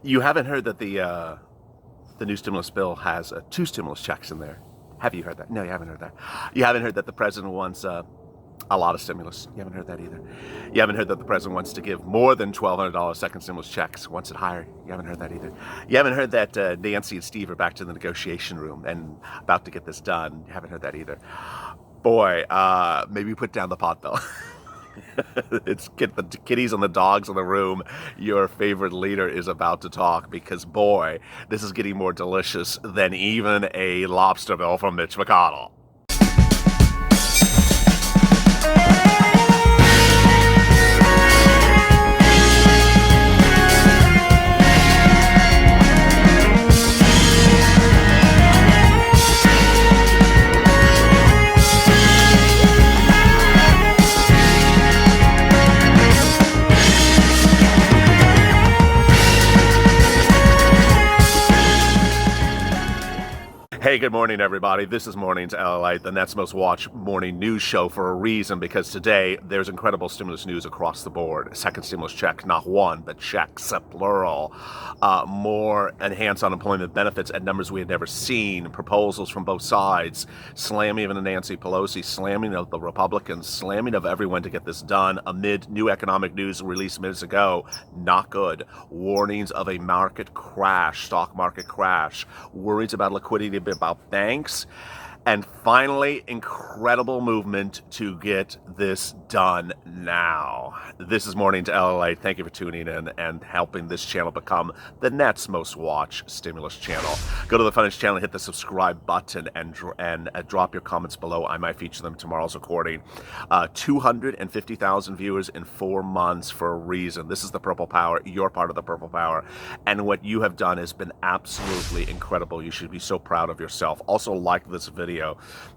You haven't heard that the new stimulus bill has two stimulus checks in there. Have you heard that? No, you haven't heard that. You haven't heard that the president wants a lot of stimulus. You haven't heard that either. You haven't heard that the president wants to give more than $1,200 second stimulus checks, wants it higher. You haven't heard that either. You haven't heard that Nancy and Steve are back to the negotiation room and about to get this done. You haven't heard that either. Boy, maybe put down the pot though. It's get the kitties and the dogs in the room. Your favorite leader is about to talk because, boy, this is getting more delicious than even a lobster bill from Mitch McConnell. Hey, good morning, everybody. This is Morning's LALATE, the Net's most watched morning news show for a reason, because today there's incredible stimulus news across the board. Second stimulus check, not one, but checks, plural. More enhanced unemployment benefits at numbers we had never seen. Proposals from both sides. Slamming of Nancy Pelosi, slamming of the Republicans, slamming of everyone to get this done amid new economic news released minutes ago. Not good. Warnings of a market crash, stock market crash. Worries about liquidity, about banks, and finally, incredible movement to get this done now. This is Morning's LALATE. Thank you for tuning in and helping this channel become the Net's most watched stimulus channel. Go to the Finance channel, hit the subscribe button, and drop your comments below. I might feature them in tomorrow's recording. 250,000 viewers in 4 months for a reason. This is the Purple Power. You're part of the Purple Power. And what you have done has been absolutely incredible. You should be so proud of yourself. Also, like this video.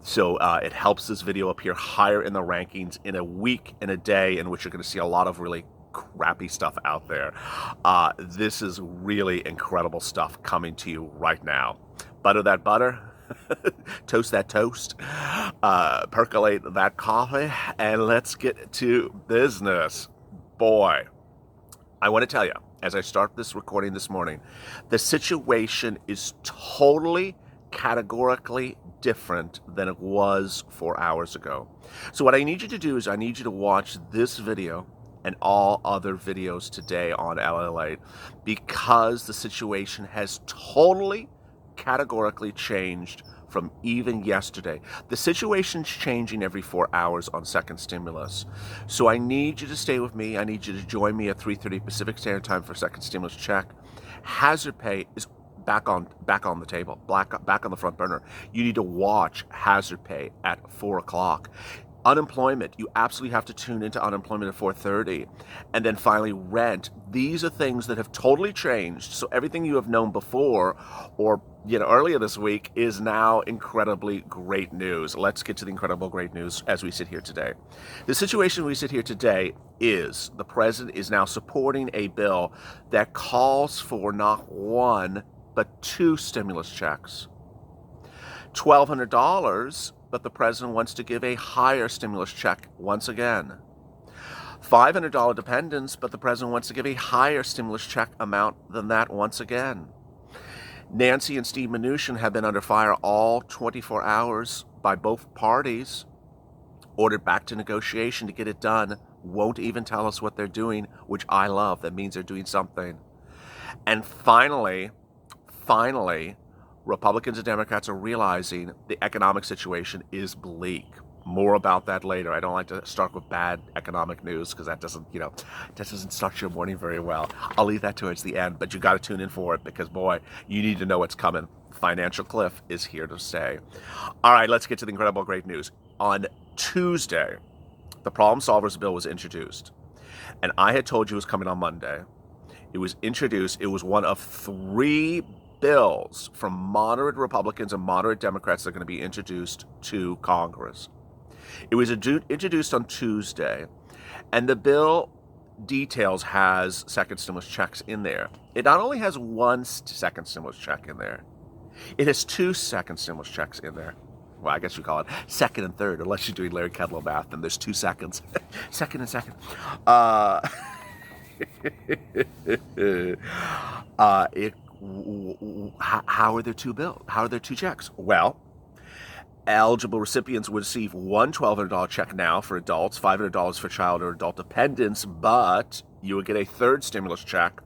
So it helps this video appear higher in the rankings in a week, in a day, in which you're going to see a lot of really crappy stuff out there. This is really incredible stuff coming to you right now. Butter that butter. Toast that toast. Percolate that coffee. And let's get to business. Boy, I want to tell you, as I start this recording this morning, the situation is totally categorically different than it was 4 hours ago. So what I need you to do is I need you to watch this video and all other videos today on LALATE, because the situation has totally categorically changed from even yesterday. The situation's changing every 4 hours on second stimulus. So I need you to stay with me. I need you to join me at 3:30 Pacific Standard Time for second stimulus check. Hazard pay is back on the table, back on the front burner. You need to watch hazard pay at 4 o'clock. Unemployment, you absolutely have to tune into unemployment at 4:30. And then finally, rent. These are things that have totally changed. So everything you have known before or earlier this week is now incredibly great news. Let's get to the incredible great news as we sit here today. The situation we sit here today is the president is now supporting a bill that calls for not one, but 2 stimulus checks. $1,200, but the president wants to give a higher stimulus check once again. $500 dependents, but the president wants to give a higher stimulus check amount than that once again. Nancy and Steve Mnuchin have been under fire all 24 hours by both parties, ordered back to negotiation to get it done, won't even tell us what they're doing, which I love. That means they're doing something. And finally, Republicans and Democrats are realizing the economic situation is bleak. More about that later. I don't like to start with bad economic news because that doesn't start your morning very well. I'll leave that towards the end, but you got to tune in for it because, boy, you need to know what's coming. Financial cliff is here to stay. All right, let's get to the incredible great news. On Tuesday, the Problem Solvers Bill was introduced, and I had told you it was coming on Monday. It was introduced. It was one of 3 bills from moderate Republicans and moderate Democrats that are going to be introduced to Congress. It was introduced on Tuesday, and the bill details has second stimulus checks in there. It not only has one second stimulus check in there, it has 2 second stimulus checks in there. Well, I guess you call it second and third, unless you're doing Larry Kudlow math, and there's 2 seconds. Second and second. it, how are there two bills? How are there two checks? Well, eligible recipients would receive one $1,200 check now for adults, $500 for child or adult dependents, but you would get a third stimulus check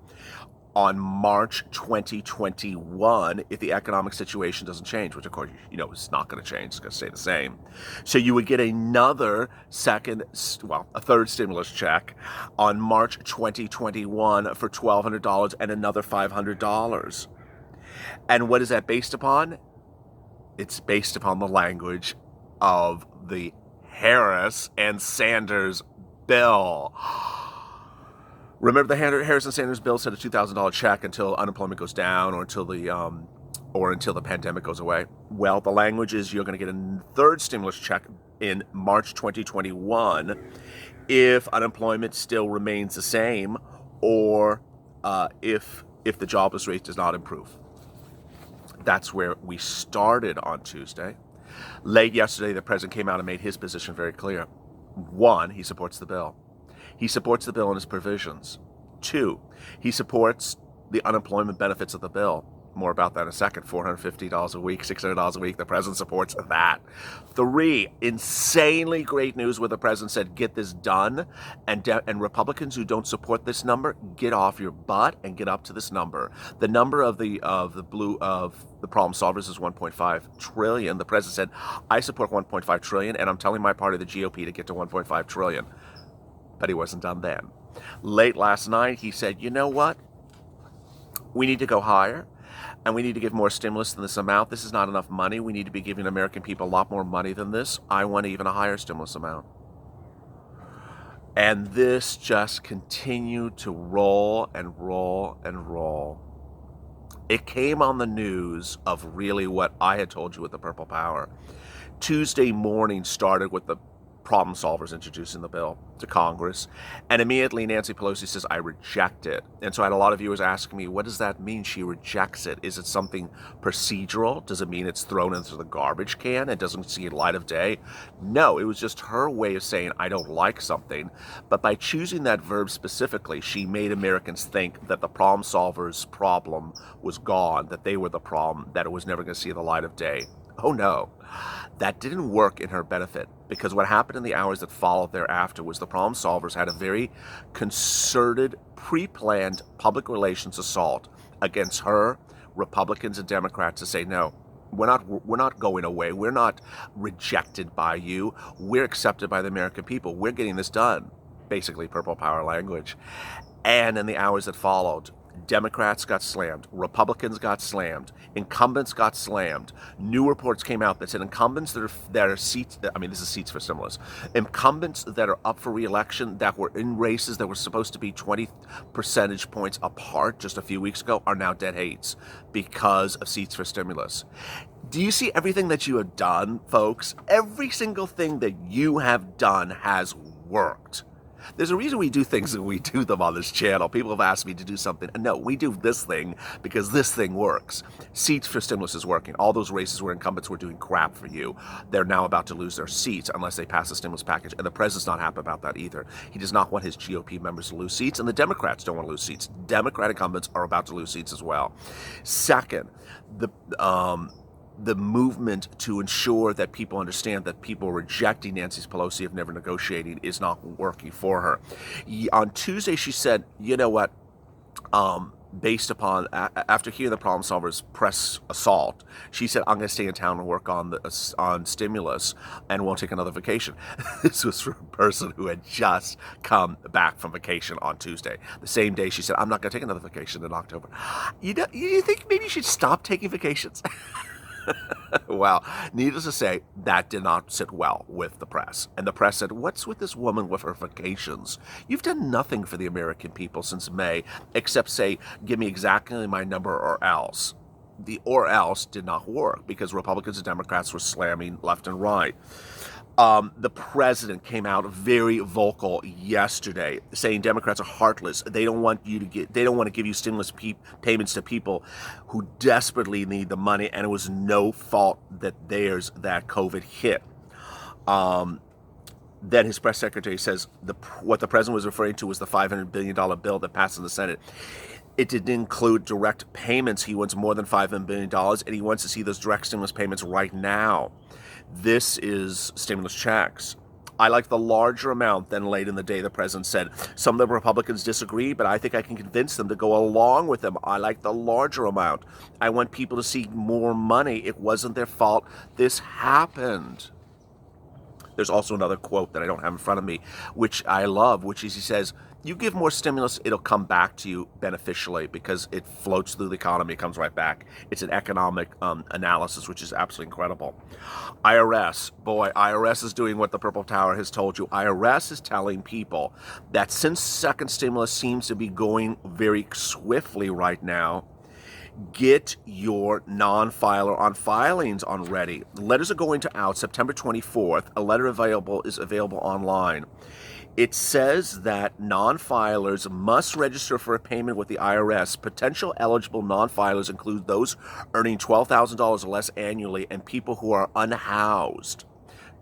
on March 2021 if the economic situation doesn't change, which of course, it's not going to change. It's going to stay the same. So you would get another a third stimulus check on March 2021 for $1,200 and another $500. And what is that based upon? It's based upon the language of the Harris and Sanders bill. Remember, the Harris and Sanders bill said a $2,000 check until unemployment goes down or until the pandemic goes away. Well, the language is you're going to get a third stimulus check in March 2021 if unemployment still remains the same or if the jobless rate does not improve. That's where we started on Tuesday. Late yesterday, the president came out and made his position very clear. One, he supports the bill. He supports the bill and its provisions. Two, he supports the unemployment benefits of the bill. More about that in a second. $450 a week, $600 a week. The president supports that. Three, insanely great news where the president said, get this done. And Republicans who don't support this number, get off your butt and get up to this number. The number of the problem solvers is 1.5 trillion. The president said, I support 1.5 trillion, and I'm telling my party, the GOP, to get to 1.5 trillion. But he wasn't done then. Late last night, he said, you know what? We need to go higher, and we need to give more stimulus than this amount. This is not enough money. We need to be giving American people a lot more money than this. I want even a higher stimulus amount. And this just continued to roll and roll and roll. It came on the news of really what I had told you with the Purple Power. Tuesday morning started with the problem solvers introducing the bill to Congress, and immediately Nancy Pelosi says, I reject it. And so I had a lot of viewers asking me, what does that mean, she rejects it? Is it something procedural? Does it mean it's thrown into the garbage can and doesn't see light of day? No, it was just her way of saying, I don't like something. But by choosing that verb specifically, she made Americans think that the problem solvers' problem was gone, that they were the problem, that it was never going to see the light of day. Oh no, that didn't work in her benefit, because what happened in the hours that followed thereafter was the problem solvers had a very concerted, pre-planned public relations assault against her, Republicans and Democrats, to say, no, we're not going away. We're not rejected by you. We're accepted by the American people. We're getting this done. Basically, Purple Power language. And in the hours that followed, Democrats got slammed, Republicans got slammed, incumbents got slammed. New reports came out that said incumbents that are seats, this is seats for stimulus, incumbents that are up for re-election that were in races that were supposed to be 20 percentage points apart just a few weeks ago are now dead heats because of seats for stimulus. Do you see everything that you have done, folks? Every single thing that you have done has worked. There's a reason we do things and we do them on this channel. People have asked me to do something. And no, we do this thing because this thing works. Seats for stimulus is working. All those races where incumbents were doing crap for you, they're now about to lose their seats unless they pass a stimulus package. And the president's not happy about that either. He does not want his GOP members to lose seats, and the Democrats don't want to lose seats. Democrat incumbents are about to lose seats as well. Second, the movement to ensure that people understand that people rejecting Nancy Pelosi of never negotiating is not working for her. On Tuesday, she said, you know what, based upon, after hearing the problem solvers press assault, she said, I'm going to stay in town and work on stimulus and won't take another vacation. This was from a person who had just come back from vacation on Tuesday. The same day she said, I'm not going to take another vacation in October. You think maybe you should stop taking vacations? Well, needless to say, that did not sit well with the press. And the press said, what's with this woman with her vacations? You've done nothing for the American people since May, except say, give me exactly my number or else. The or else did not work because Republicans and Democrats were slamming left and right. The president came out very vocal yesterday, saying Democrats are heartless. They don't want to give you stimulus payments to people who desperately need the money, and it was no fault that theirs that COVID hit. Then his press secretary says what the president was referring to was the $500 billion bill that passed in the Senate. It didn't include direct payments. He wants more than $500 billion, and he wants to see those direct stimulus payments right now. This is stimulus checks. I like the larger amount. Then late in the day, the president said, some of the Republicans disagree, but I think I can convince them to go along with them. I like the larger amount. I want people to see more money. It wasn't their fault. This happened. There's also another quote that I don't have in front of me, which I love, which is he says, you give more stimulus, it'll come back to you beneficially because it floats through the economy, it comes right back. It's an economic analysis, which is absolutely incredible. IRS, boy, IRS is doing what the Purple Tower has told you. IRS is telling people that since second stimulus seems to be going very swiftly right now, get your non-filer on filings on ready. Letters are going to out September 24th. A letter is available online. It says that non-filers must register for a payment with the IRS. Potential eligible non-filers include those earning $12,000 or less annually and people who are unhoused,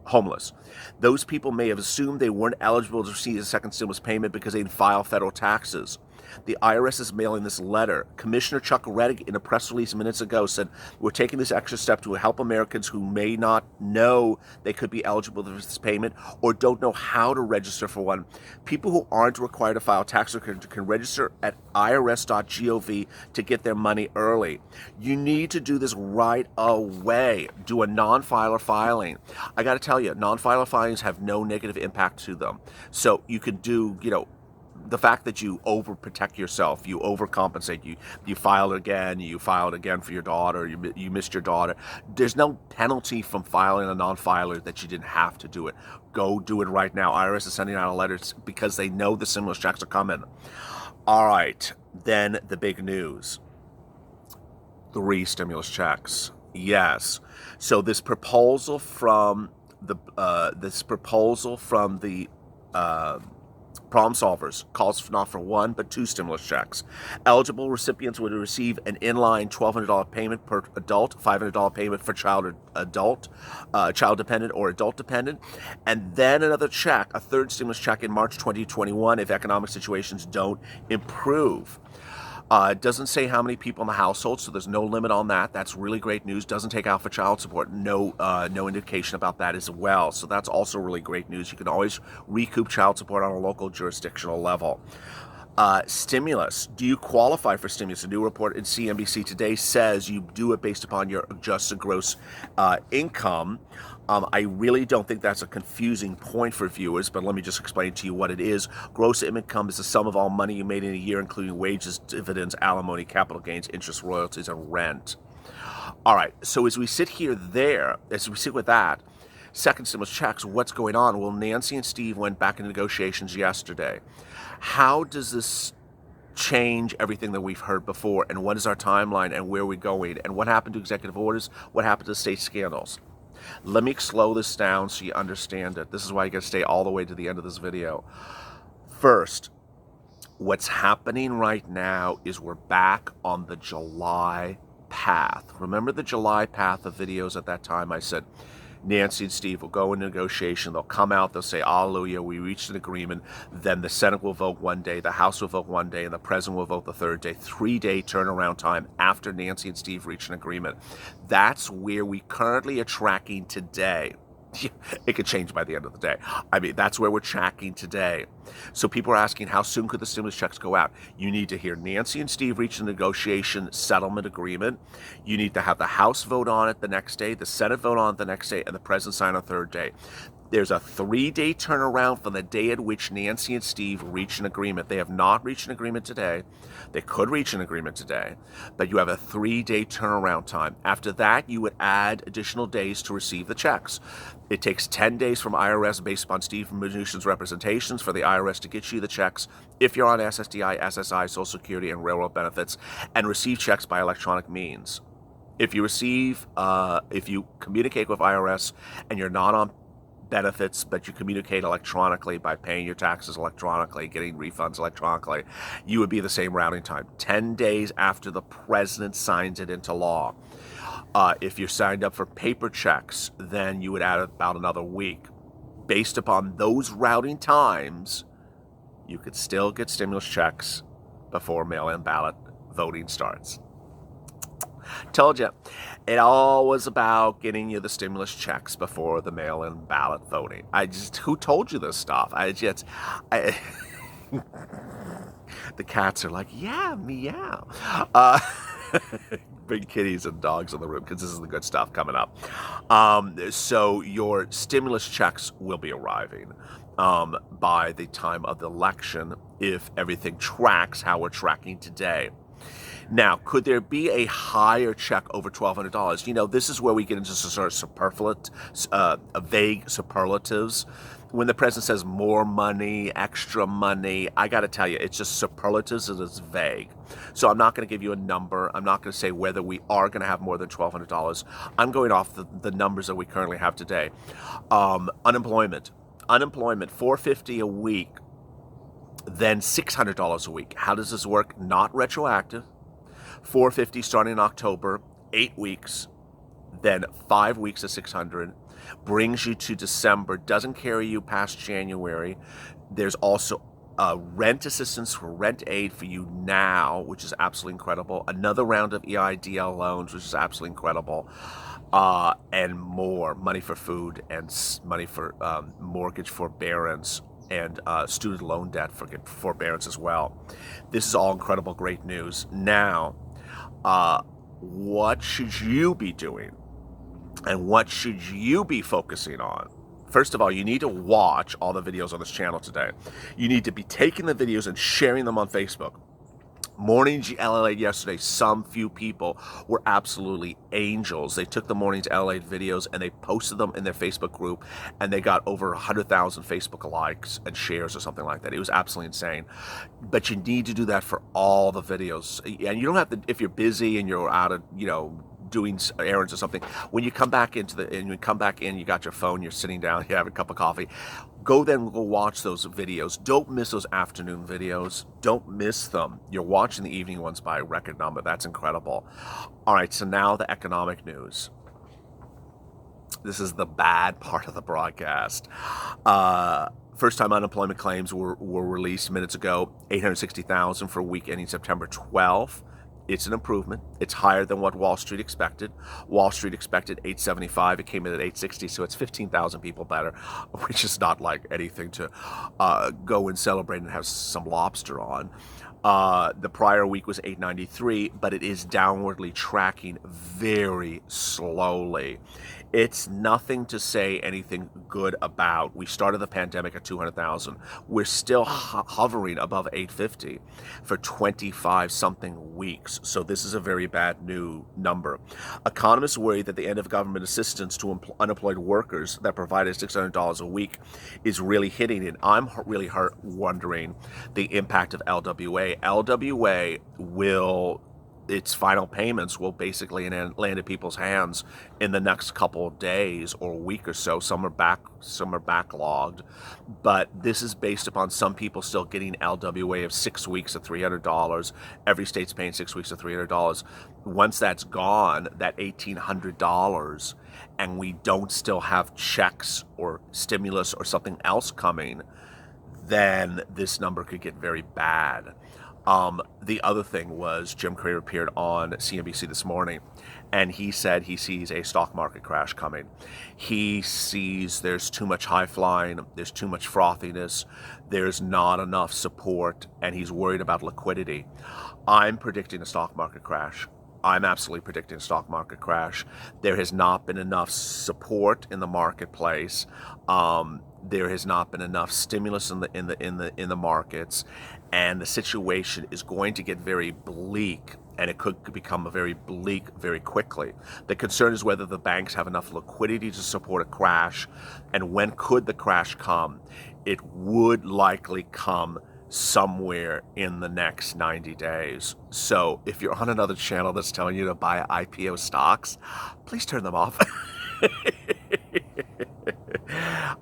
homeless. Those people may have assumed they weren't eligible to receive a second stimulus payment because they didn't file federal taxes. The IRS is mailing this letter. Commissioner Chuck Reddick, in a press release minutes ago, said, we're taking this extra step to help Americans who may not know they could be eligible for this payment or don't know how to register for one. People who aren't required to file tax returns can register at irs.gov to get their money early. You need to do this right away. Do a non-filer filing. I got to tell you, non-filer filings have no negative impact to them. So you can do, the fact that you overprotect yourself, you overcompensate, you filed again for your daughter, you missed your daughter. There's no penalty from filing a non-filer that you didn't have to do it. Go do it right now. IRS is sending out a letter because they know the stimulus checks are coming. All right, then the big news. 3 stimulus checks. Yes. So this proposal from the problem solvers calls not for 1 but 2 stimulus checks. Eligible recipients would receive an inline $1,200 payment per adult, $500 payment for child dependent or adult dependent, and then another check, a third stimulus check in March 2021 if economic situations don't improve. It doesn't say how many people in the household, so there's no limit on that. That's really great news. Doesn't take out for child support. No indication about that as well. So that's also really great news. You can always recoup child support on a local jurisdictional level. Stimulus. Do you qualify for stimulus? A new report in CNBC today says you do it based upon your adjusted gross income. I really don't think that's a confusing point for viewers, but let me just explain to you what it is. Gross income is the sum of all money you made in a year, including wages, dividends, alimony, capital gains, interest, royalties, and rent. All right, so as we sit with that, second stimulus checks, what's going on? Well, Nancy and Steve went back into negotiations yesterday. How does this change everything that we've heard before, and what is our timeline, and where are we going, and what happened to executive orders, what happened to state scandals? Let me slow this down so you understand it. This is why you got to stay all the way to the end of this video. First, what's happening right now is we're back on the July path. Remember the July path of videos at that time? I said, Nancy and Steve will go into negotiation. They'll come out. They'll say, hallelujah, we reached an agreement. Then the Senate will vote one day, the House will vote one day, and the President will vote the third day. 3-day turnaround time after Nancy and Steve reach an agreement. That's where we currently are tracking today. It could change by the end of the day. I mean, that's where we're tracking today. So people are asking, how soon could the stimulus checks go out? You need to hear Nancy and Steve reach a negotiation settlement agreement. You need to have the House vote on it the next day, the Senate vote on it the next day, and the President sign on the third day. There's a 3-day turnaround from the day at which Nancy and Steve reach an agreement. They have not reached an agreement today. They could reach an agreement today, but you have a 3-day turnaround time. After that, you would add additional days to receive the checks. It takes 10 days from IRS based upon Steve Mnuchin's representations for the IRS to get you the checks if you're on SSDI, SSI, Social Security, and railroad benefits, and receive checks by electronic means. If you communicate with IRS and you're not on benefits, but you communicate electronically by paying your taxes electronically, getting refunds electronically, you would be the same routing time, 10 days after the President signs it into law. If you're signed up for paper checks, then you would add about another week. based upon those routing times, you could still get stimulus checks before mail-in ballot voting starts. Told you, it all was about getting you the stimulus checks before the mail-in ballot voting. Who told you this stuff? The cats are like, yeah, meow. Big kitties and dogs in the room because this is the good stuff coming up. So your stimulus checks will be arriving by the time of the election if everything tracks how we're tracking today. Now, could there be a higher check over $1,200? You know, this is where we get into sort of vague superlatives. When the president says more money, extra money, I got to tell you, it's just superlatives and it's vague. So I'm not going to give you a number. I'm not going to say whether we are going to have more than $1,200. I'm going off the numbers that we currently have today. Unemployment, $450 a week, then $600 a week. How does this work? Not retroactive. $450 starting in October, 8 weeks, then 5 weeks of $600, brings you to December, doesn't carry you past January. There's also rent assistance for rent aid for you now, which is absolutely incredible. Another round of EIDL loans, which is absolutely incredible. And more money for food and money for mortgage forbearance and student loan debt forbearance as well. This is all incredible, great news. Now, what should you be doing? And what should you be focusing on? First of all, you need to watch all the videos on this channel today. You need to be taking the videos and sharing them on Facebook. Mornings LALATE yesterday, some few people were absolutely angels. They took the Mornings LALATE videos and they posted them in their Facebook group, and they got over 100,000 Facebook likes and shares or something like that. It was absolutely insane. But you need to do that for all the videos. And you don't have to, if you're busy and you're out of, doing errands or something, when you come back you got your phone, you're sitting down, you have a cup of coffee, go watch those videos. Don't miss those afternoon videos. Don't miss them. You're watching the evening ones by a record number. That's incredible. All right, so now the economic news. This is the bad part of the broadcast. First-time unemployment claims were released minutes ago, 860,000 for a week ending September 12th. It's an improvement. It's higher than what Wall Street expected. Wall Street expected 875. It came in at 860, so it's 15,000 people better, which is not like anything to go and celebrate and have some lobster on. The prior week was 893, but it is downwardly tracking very slowly. It's nothing to say anything good about. We started the pandemic at 200,000. We're still hovering above 850 for 25-something weeks. So this is a very bad new number. Economists worry that the end of government assistance to unemployed workers that provided $600 a week is really hitting it. I'm really wondering the impact of LWA. LWA its final payments will basically land in people's hands in the next couple of days or a week or so. Some are backlogged, but this is based upon some people still getting LWA of 6 weeks at $300. Every state's paying 6 weeks at $300. Once that's gone, that $1,800, and we don't still have checks or stimulus or something else coming, then this number could get very bad. The other thing was Jim Cramer appeared on CNBC this morning, and he said he sees a stock market crash coming. He sees there's too much high flying, there's too much frothiness, there's not enough support, and he's worried about liquidity. I'm predicting a stock market crash. I'm absolutely predicting a stock market crash. There has not been enough support in the marketplace. There has not been enough stimulus in the markets, and the situation is going to get very bleak, and it could become very bleak very quickly. The concern is whether the banks have enough liquidity to support a crash, and when could the crash come? It would likely come somewhere in the next 90 days. So if you're on another channel that's telling you to buy IPO stocks, please turn them off.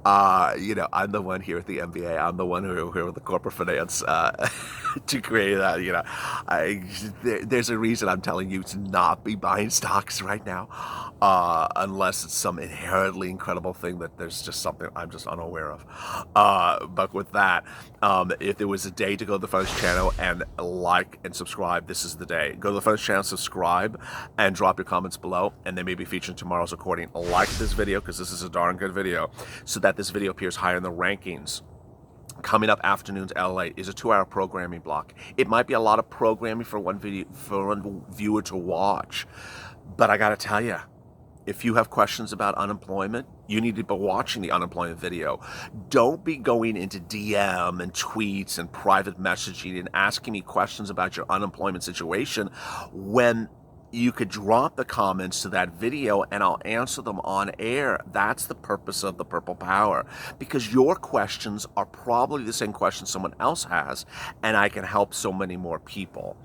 I'm the one here at the MBA. I'm the one who here with the corporate finance to create that. There's a reason I'm telling you to not be buying stocks right now, unless it's some inherently incredible thing that there's just something I'm just unaware of. But with that, if there was a day to go to the Funds channel and like and subscribe, this is the day. Go to the Funds channel, subscribe, and drop your comments below, and they may be featured in tomorrow's recording. Like this video because this is a darn good video, so that this video appears higher in the rankings. Coming up afternoons LA is a 2-hour programming block. It might be a lot of programming for one viewer to watch, but I gotta tell you, if you have questions about unemployment, you need to be watching the unemployment video. Don't be going into DM and tweets and private messaging and asking me questions about your unemployment situation when you could drop the comments to that video and I'll answer them on air. That's the purpose of the Purple Power, because your questions are probably the same questions someone else has, and I can help so many more people.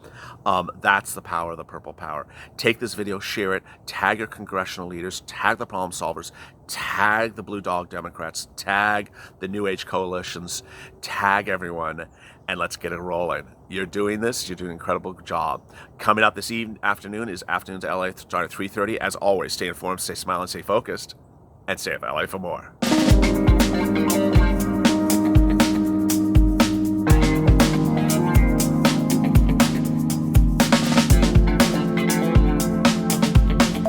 That's the power of the Purple Power. Take this video, share it, tag your congressional leaders, tag the problem solvers, tag the Blue Dog Democrats, tag the New Age coalitions, tag everyone, and let's get it rolling. You're doing this. You're doing an incredible job. Coming up this afternoon is Afternoons LA, starting at 3:30. As always, stay informed, stay smiling, stay focused, and stay at LA for more.